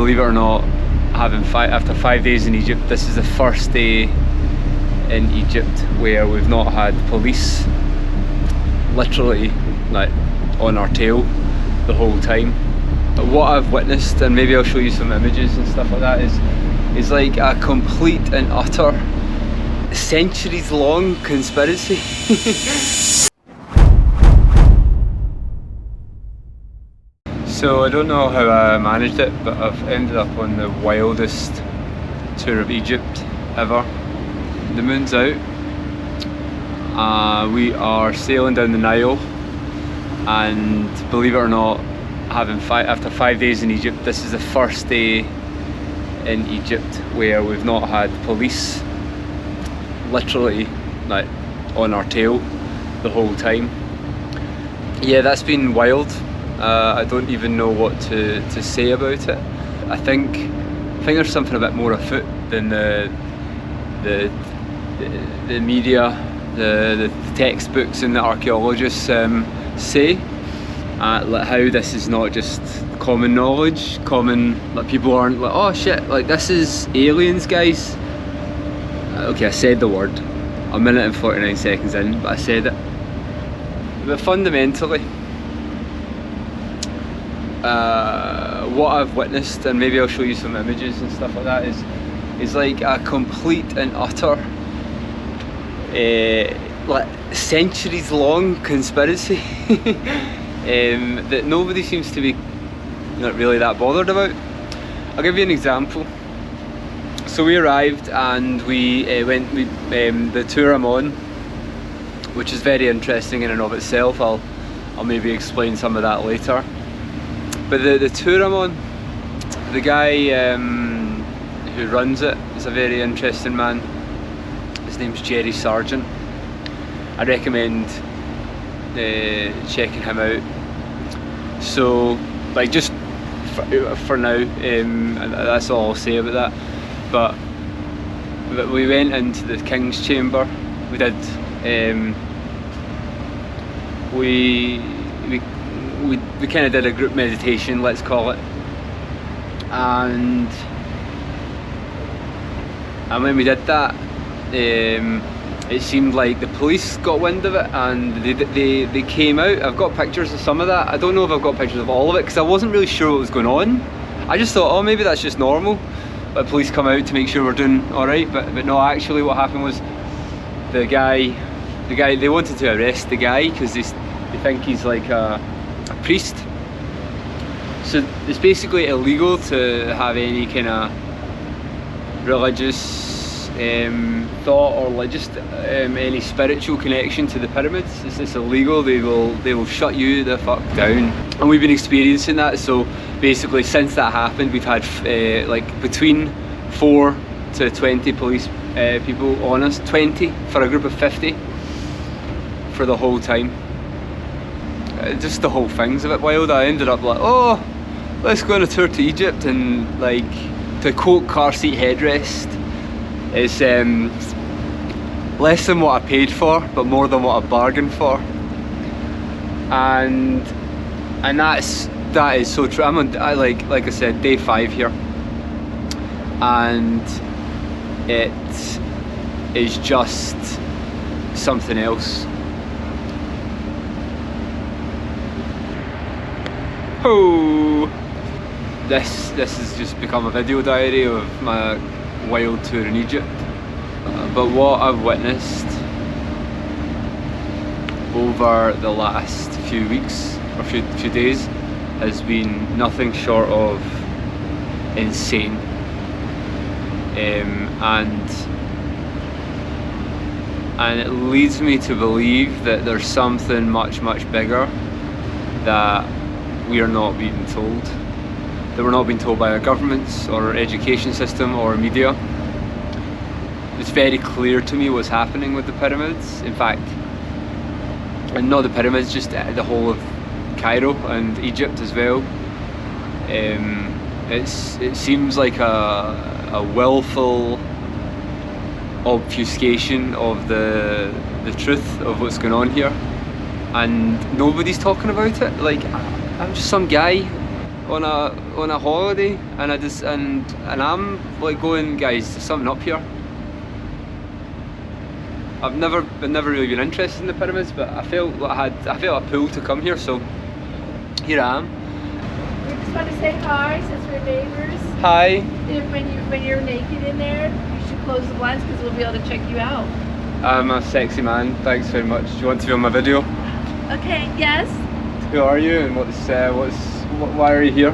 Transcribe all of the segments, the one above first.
believe it or not, after 5 days in Egypt, this is the first day in Egypt where we've not had police literally like on our tail the whole time. But what I've witnessed, and maybe I'll show you some images and stuff like that, is like a complete and utter centuries long conspiracy. So I don't know how I managed it, but I've ended up on the wildest tour of Egypt ever. The moon's out. We are sailing down the Nile, and believe it or not, after 5 days in Egypt, this is the first day in Egypt where we've not had police literally like on our tail the whole time. Yeah, that's been wild. I don't even know what to say about it. I think there's something a bit more afoot than the media, the textbooks and the archaeologists say. Like how this is not just common knowledge, like people aren't like, oh shit, like this is aliens, guys. Okay, I said the word. A minute and 49 seconds in, but I said it. But fundamentally, what I've witnessed, and maybe I'll show you some images and stuff like that, is like a complete and utter like centuries long conspiracy that nobody seems to be not really that bothered about. I'll give you an example. So we arrived and we the tour I'm on, which is very interesting in and of itself. I'll maybe explain some of that later. But the tour I'm on, the guy who runs it is a very interesting man. His name's Jerry Sargent. I recommend checking him out. So, like, just for now, and that's all I'll say about that. But we went into the King's Chamber. We did. We kind of did a group meditation, let's call it, and when we did that, it seemed like the police got wind of it and they came out. I've got pictures of some of that. I don't know if I've got pictures of all of it because I wasn't really sure what was going on. I just thought, oh, maybe that's just normal, but police come out to make sure we're doing alright. But no, actually what happened was the guy, they wanted to arrest the guy because they think he's like a priest. So it's basically illegal to have any kind of religious thought or just any spiritual connection to the pyramids. It's illegal. They will shut you the fuck down, and we've been experiencing that. So basically, since that happened, we've had like between 4 to 20 police people on us. 20 for a group of 50 for the whole time. Just the whole thing's a bit wild. I ended up like, oh, let's go on a tour to Egypt, and like, to quote Car Seat Headrest, it's less than what I paid for, but more than what I bargained for. And that is so true. I'm on, like I said, day 5 here, and it is just something else. Oh, this has just become a video diary of my wild tour in Egypt. But what I've witnessed over the last few weeks or few days has been nothing short of insane, and it leads me to believe that there's something much bigger that we are not being told, that we're not being told by our governments or our education system or media. It's very clear to me what's happening with the pyramids. In fact, and not the pyramids, just the whole of Cairo and Egypt as well. It seems like a willful obfuscation of the truth of what's going on here, and nobody's talking about it. Like, I'm just some guy on a holiday, and I'm like going, guys, there's something up here. I've never really been interested in the pyramids, but I felt a pull to come here, so here I am. We just want to say hi since we're neighbors. Hi. When you're naked in there, you should close the blinds because we'll be able to check you out. I'm a sexy man. Thanks very much. Do you want to be on my video? Okay. Yes. Who are you, and why are you here?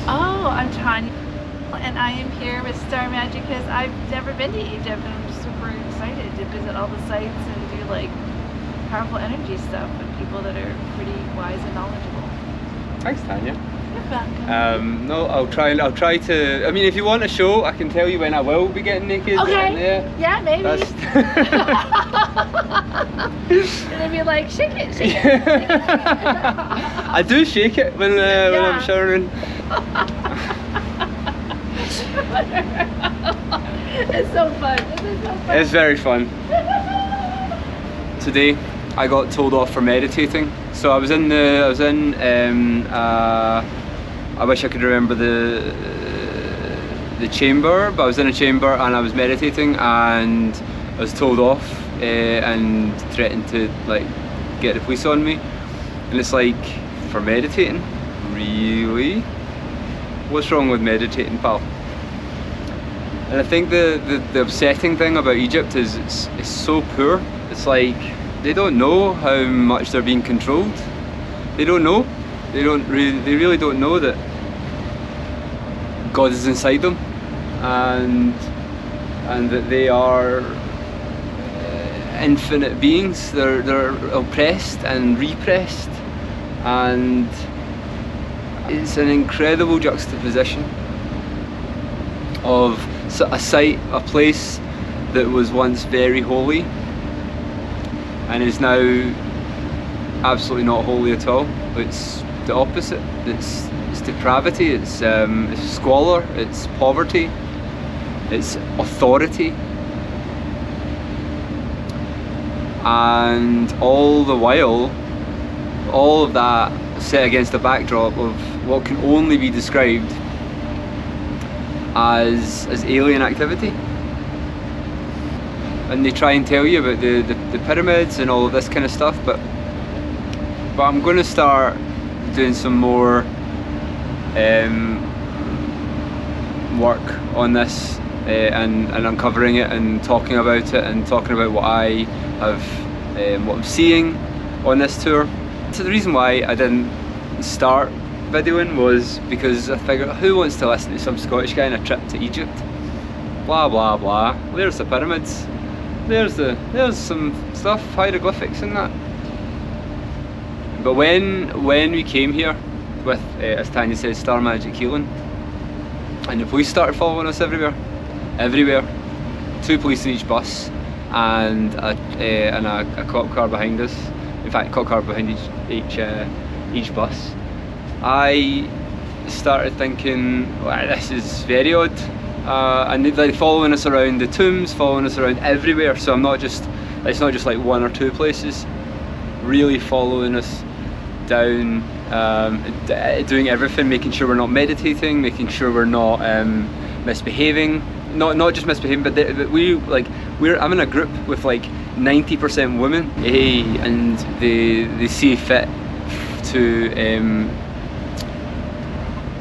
Oh, I'm Tanya, and I am here with Star Magic because I've never been to Egypt, and I'm super excited to visit all the sites and do like powerful energy stuff with people that are pretty wise and knowledgeable. Thanks, Tanya. You're welcome. No, I'll try to. I mean, if you want a show, I can tell you when I will be getting naked. Okay. Yeah, maybe. And then be like, shake it, shake it. Shake it. I do shake it when I'm showering. It's so fun. This is so fun. It's very fun. Today, I got told off for meditating. So I was in I wish I could remember the chamber, but I was in a chamber and I was meditating, and I was told off and threatened to like get the police on me. And it's like, for meditating? Really? What's wrong with meditating, pal? And I think the upsetting thing about Egypt is it's so poor. It's like they don't know how much they're being controlled. They don't know. They really don't know that God is inside them, and that they are infinite beings. They're oppressed and repressed, and it's an incredible juxtaposition of a place that was once very holy and is now absolutely not holy at all. It's the opposite. It's depravity, it's squalor, it's poverty, it's authority, and all the while, all of that set against the backdrop of what can only be described as alien activity. And they try and tell you about the pyramids and all of this kind of stuff, but I'm going to start doing some more work on this and uncovering it and talking about it and talking about what I have, what I'm seeing on this tour. So the reason why I didn't start videoing was because I figured, who wants to listen to some Scottish guy on a trip to Egypt? Blah blah blah. There's the pyramids. There's some stuff, hieroglyphics and that. But when we came here with, as Tanya says, Star Magic Healing, and the police started following us everywhere, 2 police in each bus, and a cop car behind us. In fact, a cop car behind each bus. I started thinking, wow, this is very odd. And they're following us around the tombs, following us around everywhere. So it's not just like 1 or 2 places, really following us down, doing everything, making sure we're not meditating, making sure we're not misbehaving. Not just misbehaving, but I'm in a group with like 90% women, and they see fit to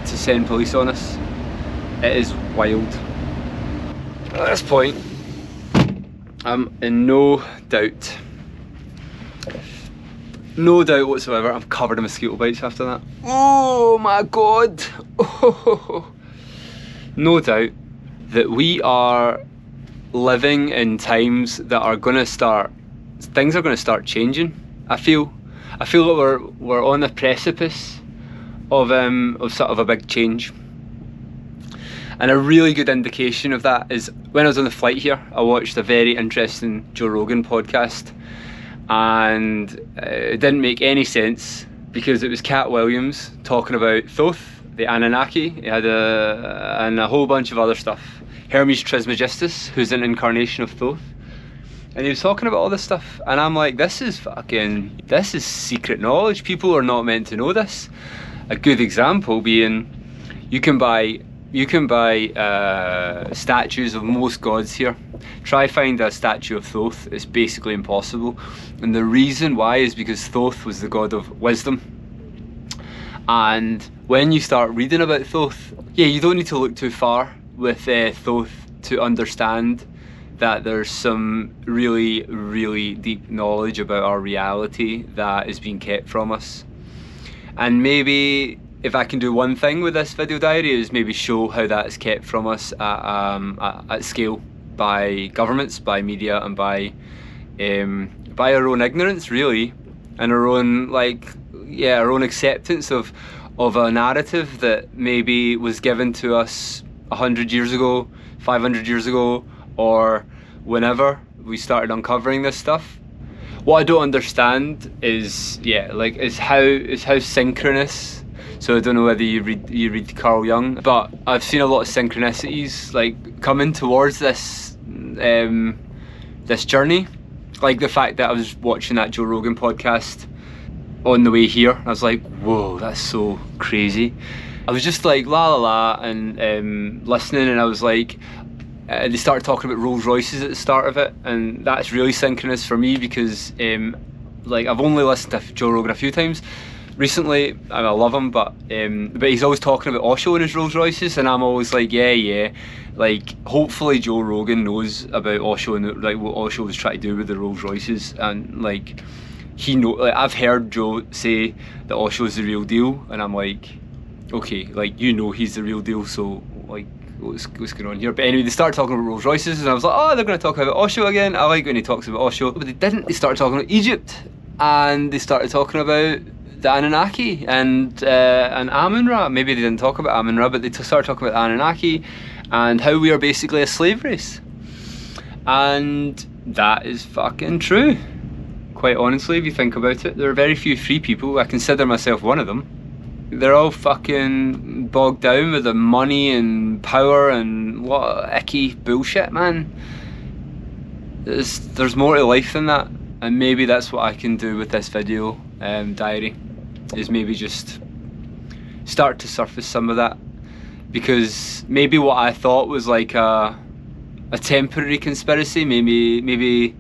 send police on us. It is wild. At this point, I'm in no doubt whatsoever. I'm covered in mosquito bites after that. Oh my god! Oh. No doubt that we are living in times that are going to start, things are going to start changing. I feel that we're on the precipice of sort of a big change. And a really good indication of that is when I was on the flight here, I watched a very interesting Joe Rogan podcast, and it didn't make any sense because it was Cat Williams talking about Thoth, the Anunnaki. He had and a whole bunch of other stuff. Hermes Trismegistus, who's an incarnation of Thoth. And he was talking about all this stuff, and I'm like, this is secret knowledge. People are not meant to know this. A good example being, you can buy statues of most gods here. Try find a statue of Thoth. It's basically impossible, and the reason why is because Thoth was the god of wisdom. And when you start reading about Thoth, yeah, you don't need to look too far with Thoth to understand that there's some really, really deep knowledge about our reality that is being kept from us. And maybe if I can do one thing with this video diary is maybe show how that is kept from us at scale by governments, by media, and by our own ignorance, really, and our own our own acceptance of a narrative that maybe was given to us 100 years ago, 500 years ago, or whenever we started uncovering this stuff. What I don't understand is how synchronous. So I don't know whether you read Carl Jung, but I've seen a lot of synchronicities like coming towards this this journey. Like the fact that I was watching that Joe Rogan podcast on the way here, I was like, whoa, that's so crazy. I was just like la la la and listening, and I was like, they started talking about Rolls Royces at the start of it, and that's really synchronous for me because I've only listened to Joe Rogan a few times recently, and I love him, but he's always talking about Osho and his Rolls Royces, and I'm always like, yeah, like hopefully Joe Rogan knows about Osho and like what Osho was trying to do with the Rolls Royces, and like I've heard Joe say that Osho's the real deal, and I'm like, okay, like he's the real deal, so like what's going on here? But anyway, they started talking about Rolls Royces, and I was like, oh, they're going to talk about Osho again. I like when he talks about Osho, but they didn't. They started talking about Egypt, and they started talking about the Anunnaki and Amun-Ra. Maybe they didn't talk about Amun-Ra, but they started talking about the Anunnaki and how we are basically a slave race. And that is fucking true. Quite honestly, if you think about it, there are very few free people. I consider myself one of them. They're all fucking bogged down with the money and power and what icky bullshit, man. There's more to life than that, and maybe that's what I can do with this video diary, is maybe just start to surface some of that, because maybe what I thought was like a temporary conspiracy, maybe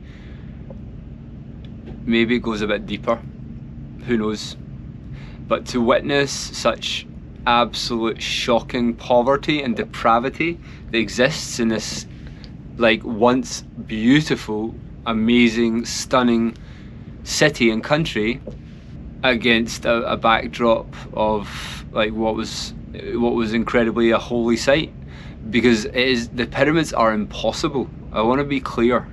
it goes a bit deeper. Who knows? But to witness such absolute shocking poverty and depravity that exists in this like once beautiful, amazing, stunning city and country against a backdrop of like what was incredibly a holy site, because the pyramids are impossible. I want to be clear.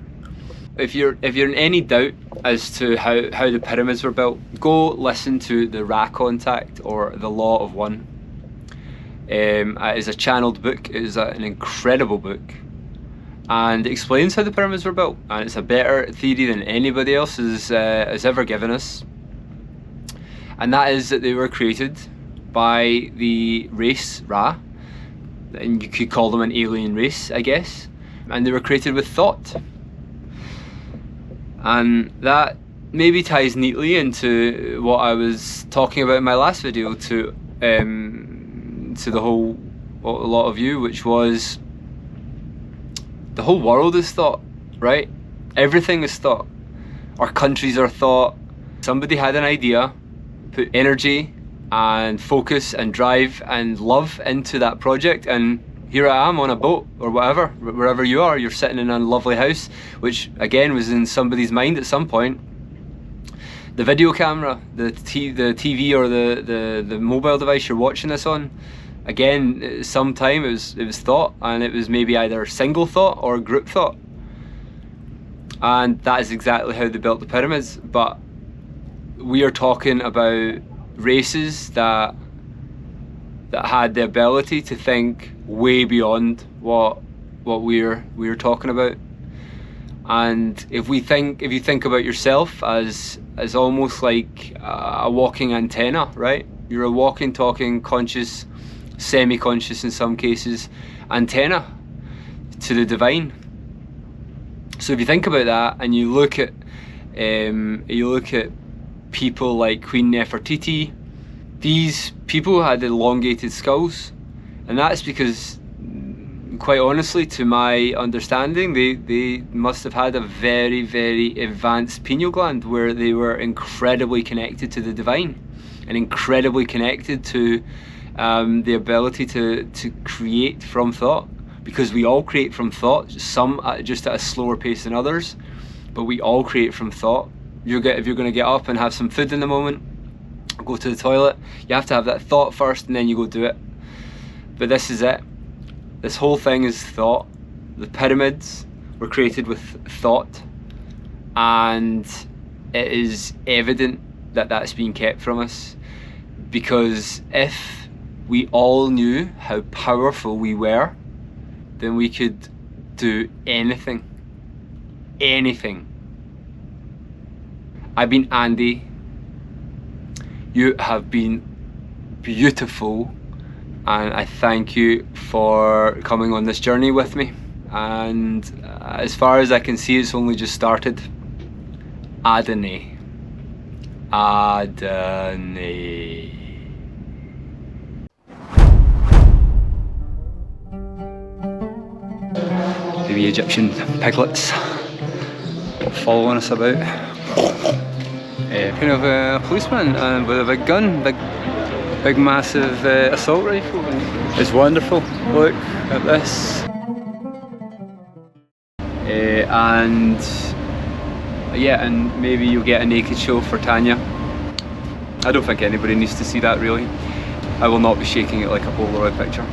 If you're in any doubt as to how the pyramids were built, go listen to the Ra Contact or the Law of One. It is a channeled book. It is an incredible book, and it explains how the pyramids were built, and it's a better theory than anybody else has ever given us. And that is that they were created by the race Ra, and you could call them an alien race, I guess, and they were created with thought. And that maybe ties neatly into what I was talking about in my last video to a lot of you, which was the whole world is thought, right? Everything is thought. Our countries are thought. Somebody had an idea, put energy and focus and drive and love into that project, and here I am on a boat or whatever, wherever you are, you're sitting in a lovely house, which again was in somebody's mind at some point. The video camera, the TV or the mobile device you're watching this on, again, sometime it was thought, and it was maybe either single thought or group thought. And that is exactly how they built the pyramids. But we are talking about races that had the ability to think way beyond what we're talking about. And if you think about yourself as almost like a walking antenna, right? You're a walking, talking, conscious, semi-conscious in some cases, antenna to the divine. So if you think about that, and you look at people like Queen Nefertiti, these people had elongated skulls, and that's because, quite honestly, to my understanding, they must have had a very, very advanced pineal gland where they were incredibly connected to the divine and incredibly connected to the ability to create from thought, because we all create from thought, some just at a slower pace than others, but we all create from thought. If you're going to get up and have some food in the moment, go to the toilet, you have to have that thought first and then you go do it. But this is it. This whole thing is thought. The pyramids were created with thought, and it is evident that that's being kept from us, because if we all knew how powerful we were, then we could do anything. Anything. I've been Andy. You have been beautiful, and I thank you for coming on this journey with me. And as far as I can see, it's only just started. Adonai. Adonai. The Egyptian piglets following us about. Kind of a policeman with a big gun, big massive assault rifle. It's wonderful. Look at this. And yeah, and maybe you'll get a naked show for Tanya. I don't think anybody needs to see that really. I will not be shaking it like a Polaroid picture.